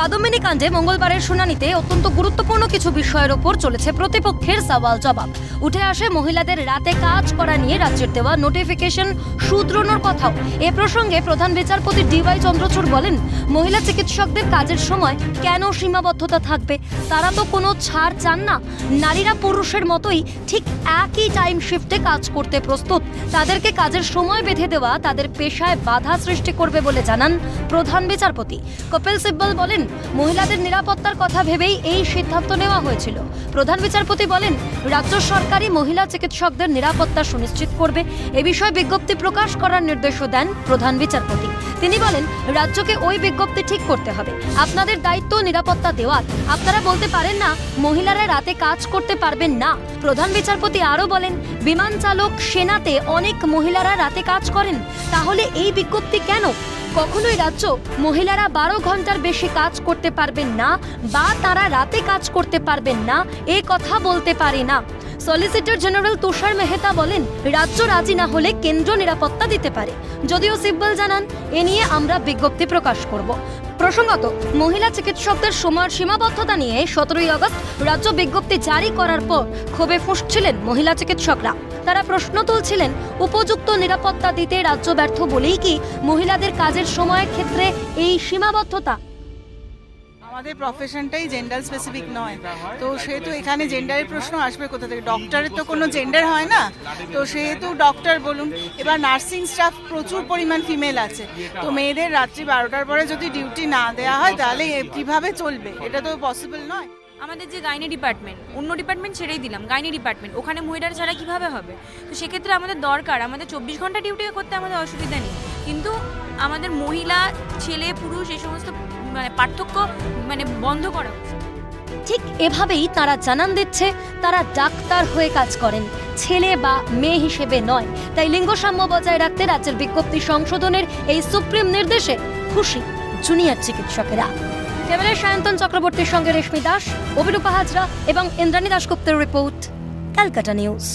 কাদম্বিনী কাণ্ডে মঙ্গলবারের শুনানিতে অত্যন্ত গুরুত্বপূর্ণ কিছু বিষয়ের ওপর চলেছে প্রতিপক্ষের সওয়াল জবাব। উঠে আসে মহিলাদের রাতে কাজ করা নিয়ে রাজ্যের দেওয়া নোটিফিকেশন শুধরানোর কথাও। এ প্রসঙ্গে প্রধান বিচারপতি DY চন্দ্রচূড় বলেন, মহিলা চিকিৎসকদের কাজের সময় কেন সীমাবদ্ধতা থাকবে? তারা তো কোনো ছাড় চান না। নারীরা পুরুষের মতোই ঠিক একই টাইম শিফটে কাজ করতে প্রস্তুত। তাদেরকে কাজের সময় বেঁধে দেওয়া তাদের পেশায় বাধা সৃষ্টি করবে বলে জানান প্রধান বিচারপতি। কপিল সিব্বল বলেন, মহিলাদের নিরাপত্তার কথা ভেবেই এই সিদ্ধান্ত নেওয়া হয়েছিল। প্রধান বিচারপতি বলেন, রাজ্য সরকারই মহিলা চিকিৎসকদের নিরাপত্তা সুনিশ্চিত করবে। এ বিষয়ে বিজ্ঞপ্তি প্রকাশ করার নির্দেশও দেন প্রধান বিচারপতি। তিনি বলেন, রাজ্যকে ওই বিজ্ঞপ্তি ঠিক করতে হবে। আপনাদের দায়িত্ব নিরাপত্তা দেওয়ার। আপনারা বলতে পারেন না মহিলারা রাতে কাজ করতে পারবেন না। প্রধান বিচারপতি আরও বলেন, বিমান চালক, সেনাতে অনেক মহিলারা রাতে কাজ করেন। তাহলে এই বিজ্ঞপ্তি কেন? কখনোই রাজ্য মহিলারা 12 ঘন্টার বেশি কাজ করতে পারবেন না বা তারা রাতে কাজ করতে পারবেন না এ কথা বলতে পারে না। সলিসিটর জেনারেল তুষার মেহতা বলেন, রাজ্য রাজি না হলে কেন্দ্র নিরাপত্তা দিতে পারে। যদিও সিব্বল জানান, এ নিয়ে আমরা বিজ্ঞপ্তি প্রকাশ করব। প্রসঙ্গত, মহিলা চিকিৎসকদের সময়ের সীমাবদ্ধতা নিয়ে 17ই আগস্ট রাজ্য বিজ্ঞপ্তি জারি করার পর ক্ষোভে ফুঁসছিলেন মহিলা চিকিৎসকরা। তারা প্রশ্ন তুলছিলেন, উপযুক্ত নিরাপত্তা দিতে রাজ্য ব্যর্থ বলেই কি মহিলাদের কাজের সময়ের ক্ষেত্রে এই সীমাবদ্ধতা? আমাদের প্রফেশনটাই জেন্ডার স্পেসিফিক নয়, তো সেহেতু এখানে জেন্ডারের প্রশ্ন আসবে কোথা থেকে? ডক্টরের তো কোনো জেন্ডার হয় না, তো সেহেতু ডক্টর বলুন। এবার নার্সিং স্টাফ প্রচুর পরিমাণ ফিমেল আছে, তো মেয়েদের রাত্রি 12টার পরে যদি ডিউটি না দেওয়া হয় তাহলে কিভাবে চলবে? এটা তো পসিবল নয়। আমাদের যে গাইনি ডিপার্টমেন্ট, অন্য ডিপার্টমেন্ট ছেড়েই দিলাম, গাইনি ডিপার্টমেন্ট, ওখানে মহিলারা ছাড়া কিভাবে হবে? তো সেক্ষেত্রে আমাদের দরকার, আমাদের 24 ঘন্টা ডিউটি করতে আমাদের অসুবিধা নেই, কিন্তু আমাদের মহিলা, ছেলে, পুরুষ এই সমস্ত পার্থক্য বন্ধ করা উচিত। ঠিক এভাবেই তারা জানান দিচ্ছে, তারা ডাক্তার হয়ে কাজ করেন, ছেলে বা মেয়ে হিসেবে নয়। তাই লিঙ্গ সাম্য বজায় রাখতে রাজ্যের বিজ্ঞপ্তি সংশোধনের এই সুপ্রিম নির্দেশে খুশি জুনিয়র চিকিৎসকেরা। ক্যামেরায় সায়ন্তন চক্রবর্তীর সঙ্গে রেশমি দাস, অভিরূপা হাজরা এবং ইন্দ্রাণী দাশগুপ্তের রিপোর্ট, ক্যালকাটা নিউজ।